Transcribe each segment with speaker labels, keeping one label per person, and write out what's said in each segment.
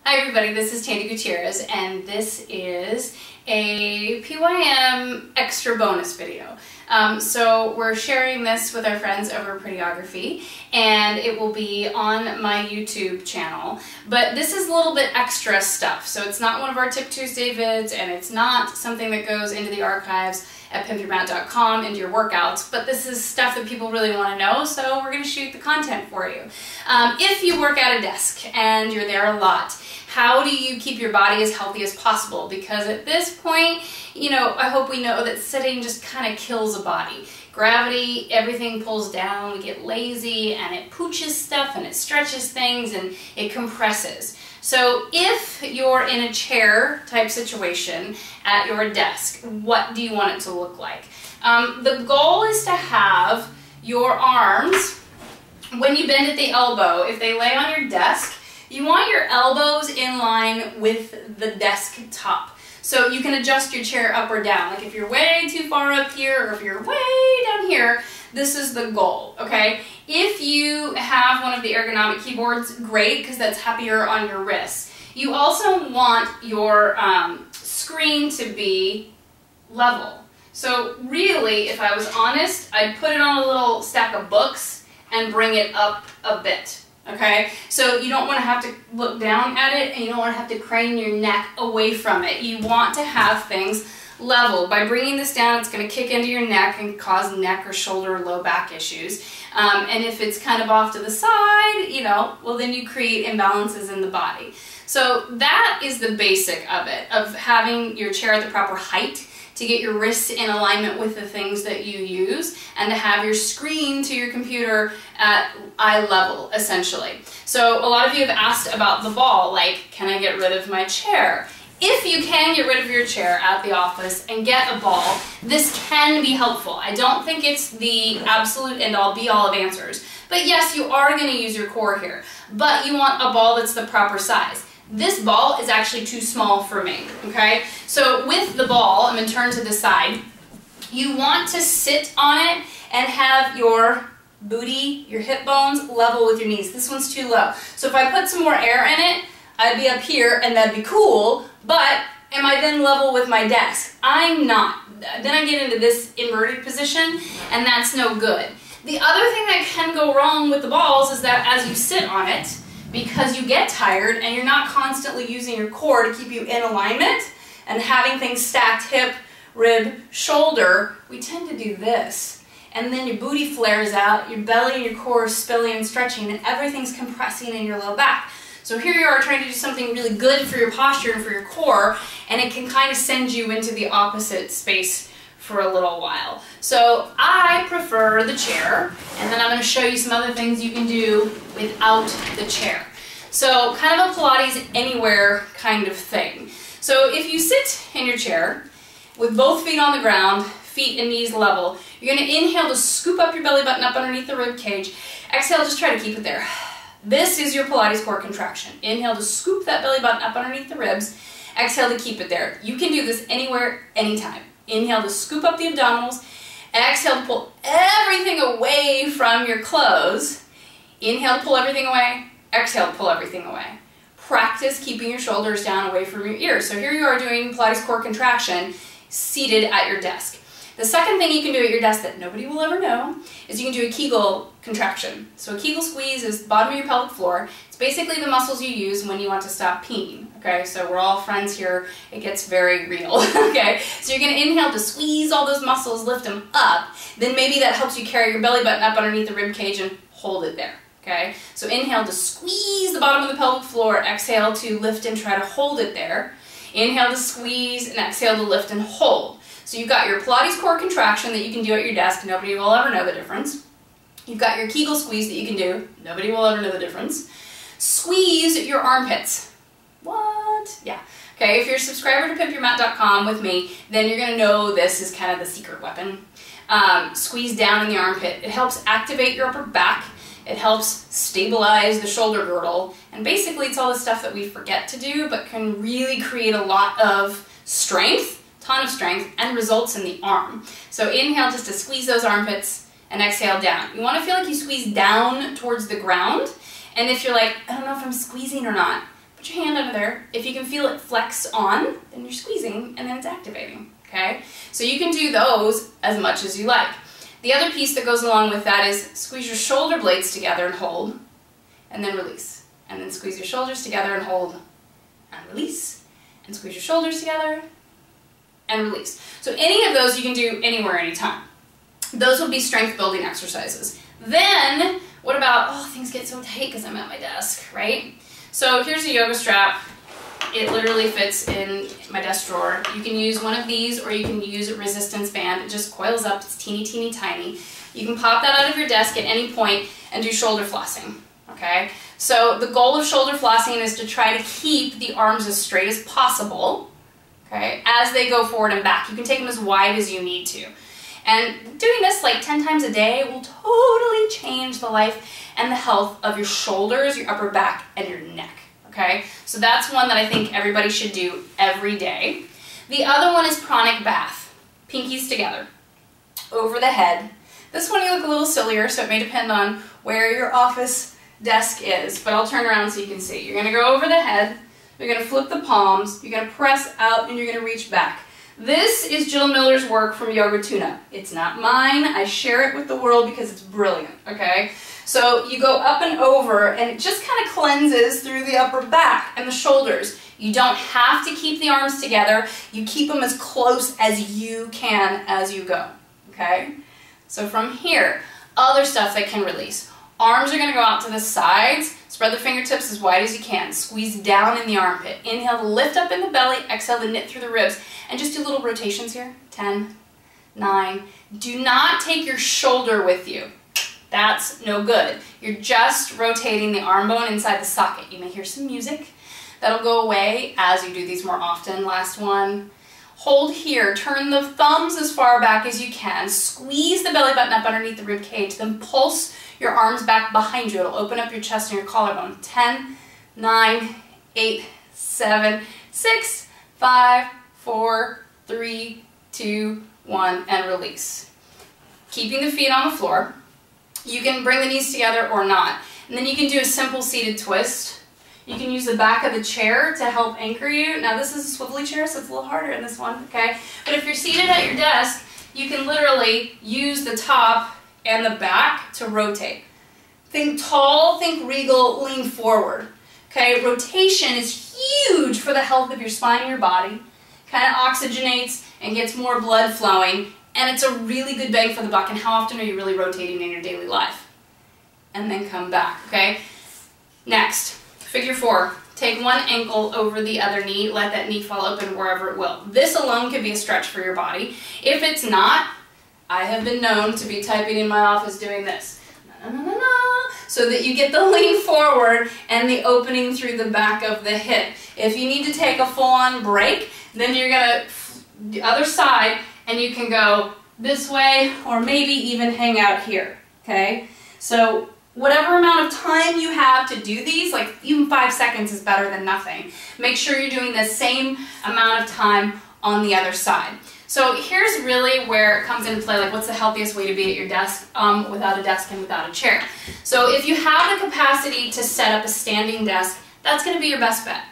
Speaker 1: Hi everybody, this is Tandy Gutierrez and this is a PYM extra bonus video. So we're sharing this with our friends over Prettyography and it will be on my YouTube channel. But this is a little bit extra stuff. So it's not one of our Tip Tuesday vids and it's not something that goes into the archives at pimpyourmat.com into your workouts, but this is stuff that people really want to know, so we're going to shoot the content for you. If you work at a desk and you're there a lot, how do you keep your body as healthy as possible? Because at this point, you know, I hope we know that sitting just kind of kills a body. Gravity, everything pulls down, we get lazy, and it pooches stuff, and it stretches things, and it compresses. So if you're in a chair type situation at your desk, what do you want it to look like? The goal is to have your arms, when you bend at the elbow, if they lay on your desk, you want your elbows in line with the desk top. So you can adjust your chair up or down. Like if you're way too far up here or if you're way down here, this is the goal, okay? If you have one of the ergonomic keyboards, great, because that's happier on your wrists. You also want your screen to be level. So really, if I was honest, I'd put it on a little stack of books and bring it up a bit. Okay, so you don't want to have to look down at it and you don't want to have to crane your neck away from it. You want to have things level. By bringing this down, it's going to kick into your neck and cause neck or shoulder or low back issues. And if it's kind of off to the side, you know, well then you create imbalances in the body. So that is the basic of it, of having your chair at the proper height to get your wrists in alignment with the things that you use and to have your screen to your computer at eye level, essentially. So a lot of you have asked about the ball, like, can I get rid of my chair? If you can get rid of your chair at the office and get a ball, this can be helpful. I don't think it's the absolute end-all be-all of answers. But yes, you are going to use your core here, but you want a ball that's the proper size. This ball is actually too small for me, okay? So with the ball, I'm going to turn to the side. You want to sit on it and have your booty, your hip bones level with your knees. This one's too low. So if I put some more air in it, I'd be up here and that'd be cool, but am I then level with my desk? I'm not. Then I get into this inverted position and that's no good. The other thing that can go wrong with the balls is that as you sit on it, because you get tired and you're not constantly using your core to keep you in alignment and having things stacked hip, rib, shoulder, we tend to do this. And then your booty flares out, your belly and your core is spilling and stretching, and everything's compressing in your low back. So here you are trying to do something really good for your posture and for your core, and it can kind of send you into the opposite space for a little while. So I prefer the chair, and then I'm going to show you some other things you can do without the chair. So kind of a Pilates anywhere kind of thing. So if you sit in your chair with both feet on the ground, feet and knees level, you're going to inhale to scoop up your belly button up underneath the rib cage. Exhale, just try to keep it there. This is your Pilates core contraction. Inhale to scoop that belly button up underneath the ribs. Exhale to keep it there. You can do this anywhere, anytime. Inhale to scoop up the abdominals. Exhale to pull everything away from your clothes. Inhale to pull everything away. Exhale to pull everything away. Practice keeping your shoulders down away from your ears. So here you are doing Pilates core contraction seated at your desk. The second thing you can do at your desk that nobody will ever know is you can do a Kegel contraction. So a Kegel squeeze is the bottom of your pelvic floor. It's basically the muscles you use when you want to stop peeing. Okay, so we're all friends here. It gets very real. Okay, so you're going to inhale to squeeze all those muscles, lift them up. Then maybe that helps you carry your belly button up underneath the rib cage and hold it there. Okay, so inhale to squeeze the bottom of the pelvic floor. Exhale to lift and try to hold it there. Inhale to squeeze and exhale to lift and hold. So you've got your Pilates core contraction that you can do at your desk. Nobody will ever know the difference. You've got your Kegel squeeze that you can do. Nobody will ever know the difference. Squeeze your armpits. What? Yeah. Okay, if you're a subscriber to pimpyourmat.com with me, then you're going to know this is kind of the secret weapon. Squeeze down in the armpit. It helps activate your upper back. It helps stabilize the shoulder girdle. And basically it's all the stuff that we forget to do, but can really create a lot of strength, ton of strength, and results in the arm. So inhale just to squeeze those armpits and exhale down. You want to feel like you squeeze down towards the ground. And if you're like, I don't know if I'm squeezing or not, put your hand under there. If you can feel it flex on, then you're squeezing and then it's activating, okay? So you can do those as much as you like. The other piece that goes along with that is squeeze your shoulder blades together and hold, and then release. And then squeeze your shoulders together and hold, and release. And squeeze your shoulders together and release. So any of those you can do anywhere, anytime. Those will be strength building exercises. Then, what about, oh, things get so tight because I'm at my desk, right? So here's a yoga strap. It literally fits in my desk drawer. You can use one of these or you can use a resistance band. It just coils up, it's teeny, teeny, tiny. You can pop that out of your desk at any point and do shoulder flossing, okay? So the goal of shoulder flossing is to try to keep the arms as straight as possible, okay, as they go forward and back. You can take them as wide as you need to. And doing this like 10 times a day will totally change the life and the health of your shoulders, your upper back, and your neck, okay? So that's one that I think everybody should do every day. The other one is pranic bath. Pinkies together, over the head. This one you look a little sillier, so it may depend on where your office desk is, but I'll turn around so you can see. You're gonna go over the head, you're gonna flip the palms, you're gonna press out, and you're gonna reach back. This is Jill Miller's work from Yoga Tune-Up. It's not mine. I share it with the world because it's brilliant, okay? So you go up and over, and it just kind of cleanses through the upper back and the shoulders. You don't have to keep the arms together. You keep them as close as you can as you go, okay? So from here, other stuff that can release. Arms are going to go out to the sides. Spread the fingertips as wide as you can. Squeeze down in the armpit. Inhale to lift up in the belly. Exhale to knit through the ribs. And just do little rotations here. 10, 9. Do not take your shoulder with you. That's no good. You're just rotating the arm bone inside the socket. You may hear some music. That'll go away as you do these more often. Last one. Hold here. Turn the thumbs as far back as you can. Squeeze the belly button up underneath the rib cage. Then pulse your arms back behind you. It'll open up your chest and your collarbone. 10, 9, 8, 7, 6, 5, 4, 3, 2, 1, and release. Keeping the feet on the floor. You can bring the knees together or not. And then you can do a simple seated twist. You can use the back of the chair to help anchor you. Now this is a swivelly chair, so it's a little harder in this one, okay? But if you're seated at your desk, you can literally use the top and the back to rotate. Think tall, think regal, lean forward. Okay, rotation is huge for the health of your spine and your body. Kind of oxygenates and gets more blood flowing, and it's a really good bang for the buck. And how often are you really rotating in your daily life? And then come back, okay? Next, figure 4. Take one ankle over the other knee, let that knee fall open wherever it will. This alone could be a stretch for your body. If it's not, I have been known to be typing in my office doing this. Na, na, na, na, so that you get the lean forward and the opening through the back of the hip. If you need to take a full-on break, then you're going to the other side and you can go this way or maybe even hang out here, okay? So whatever amount of time you have to do these, like even 5 seconds is better than nothing. Make sure you're doing the same amount of time on the other side. So here's really where it comes into play, like what's the healthiest way to be at your desk without a desk and without a chair. So if you have the capacity to set up a standing desk, that's going to be your best bet.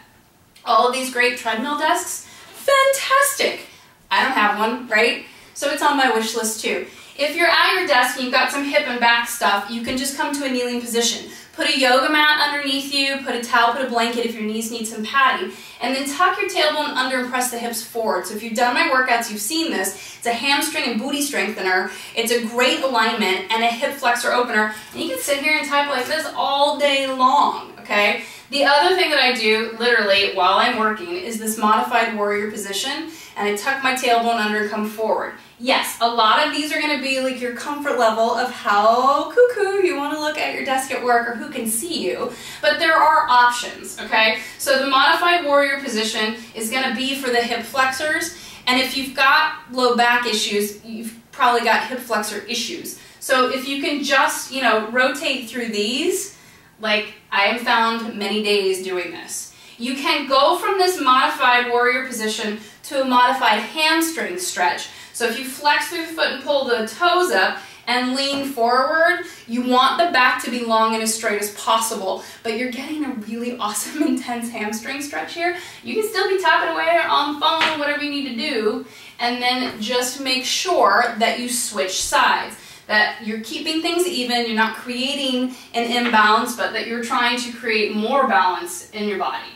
Speaker 1: All of these great treadmill desks, fantastic. I don't have one, right? So it's on my wish list too. If you're at your desk and you've got some hip and back stuff, you can just come to a kneeling position. Put a yoga mat underneath you, put a towel, put a blanket if your knees need some padding, and then tuck your tailbone under and press the hips forward. So if you've done my workouts, you've seen this. It's a hamstring and booty strengthener. It's a great alignment and a hip flexor opener. And you can sit here and type like this all day long, okay? The other thing that I do, literally, while I'm working, is this modified warrior position, and I tuck my tailbone under and come forward. Yes, a lot of these are going to be like your comfort level of how cuckoo you want to look at your desk at work or who can see you, but there are options, okay? So the modified warrior position is going to be for the hip flexors, and if you've got low back issues, you've probably got hip flexor issues. So if you can just, rotate through these, like I have found many days doing this. You can go from this modified warrior position to a modified hamstring stretch. So if you flex through the foot and pull the toes up, and lean forward. You want the back to be long and as straight as possible, but you're getting a really awesome intense hamstring stretch here. You can still be tapping away on the phone, whatever you need to do, and then just make sure that you switch sides, that you're keeping things even, you're not creating an imbalance, but that you're trying to create more balance in your body.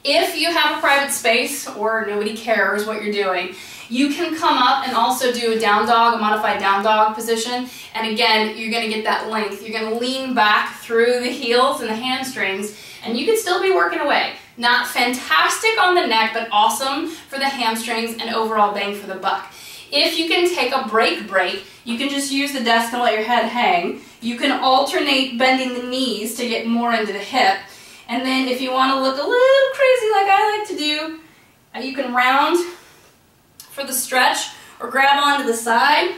Speaker 1: If you have a private space or nobody cares what you're doing, you can come up and also do a down dog, a modified down dog position. And again, you're going to get that length. You're going to lean back through the heels and the hamstrings, and you can still be working away. Not fantastic on the neck, but awesome for the hamstrings and overall bang for the buck. If you can take a break, you can just use the desk and let your head hang. You can alternate bending the knees to get more into the hip. And then if you want to look a little crazy like I like to do, you can round for the stretch or grab onto the side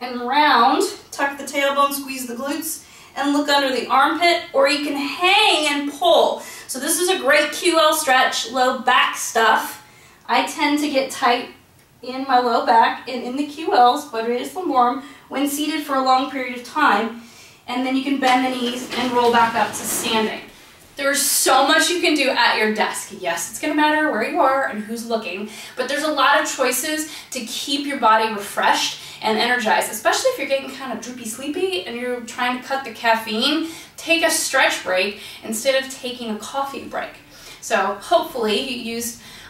Speaker 1: and round, tuck the tailbone, squeeze the glutes, and look under the armpit, or you can hang and pull. So this is a great QL stretch, low back stuff. I tend to get tight in my low back and in the QLs, quadratus lumborum, when seated for a long period of time. And then you can bend the knees and roll back up to standing. There's so much you can do at your desk. Yes, it's going to matter where you are and who's looking, but there's a lot of choices to keep your body refreshed and energized, especially if you're getting kind of droopy sleepy and you're trying to cut the caffeine. Take a stretch break instead of taking a coffee break. So hopefully you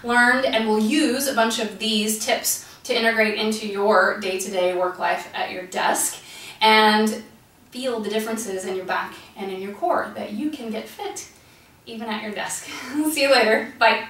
Speaker 1: learned and will use a bunch of these tips to integrate into your day-to-day work life at your desk and feel the differences in your back and in your core, that you can get fit even at your desk. See you later. Bye.